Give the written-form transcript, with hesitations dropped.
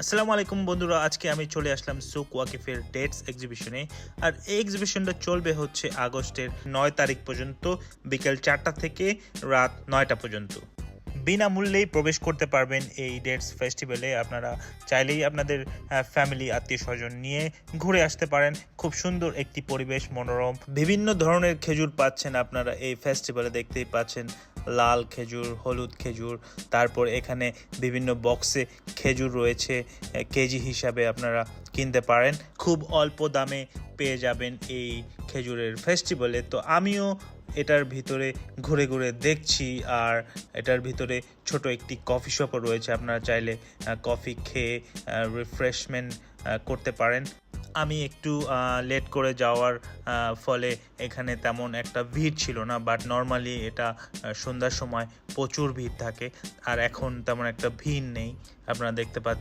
আসসালামু আলাইকুম বন্ধুরা, আজকে আমি চলে আসলাম সুক ওয়াকিফের ডেটস এক্সিবিশনে। আর এই এক্সিবিশনটা চলবে হচ্ছে আগস্টের 9 তারিখ পর্যন্ত, বিকেল 4টা থেকে রাত 9টা পর্যন্ত। বিনামূল্যেই প্রবেশ করতে পারবেন এই ডেটস ফেস্টিভ্যালে। আপনারা চাইলেই আপনাদের ফ্যামিলি আত্মীয় স্বজন নিয়ে ঘুরে আসতে পারেন। খুব সুন্দর একটি পরিবেশ, মনোরম। বিভিন্ন ধরনের খেজুর পাচ্ছেন আপনারা এই ফেস্টিভ্যালে, দেখতেই পাচ্ছেন লাল খেজুর, হলুদ খেজুর। তারপর এখানে বিভিন্ন বক্সে খেজুর রয়েছে, কেজি হিসাবে আপনারা কিনতে পারেন। খুব অল্প দামে পেয়ে যাবেন এই খেজুরের ফেস্টিভ্যালে। তো আমিও এটার ভিতরে ঘুরে ঘুরে দেখছি। আর এটার ভিতরে ছোট একটি কফি শপও রয়েছে, আপনারা চাইলে কফি খেয়ে রিফ্রেশমেন্ট করতে পারেন। আমি একটু লেট করে যাওয়ার ফলে এখানে তেমন একটা ভিড় ছিল না, বাট নর্মালি এটা সন্ধ্যার সময় প্রচুর ভিড় থাকে। আর এখন তেমন একটা ভিড় নেই, আপনারা দেখতে পাচ্ছেন।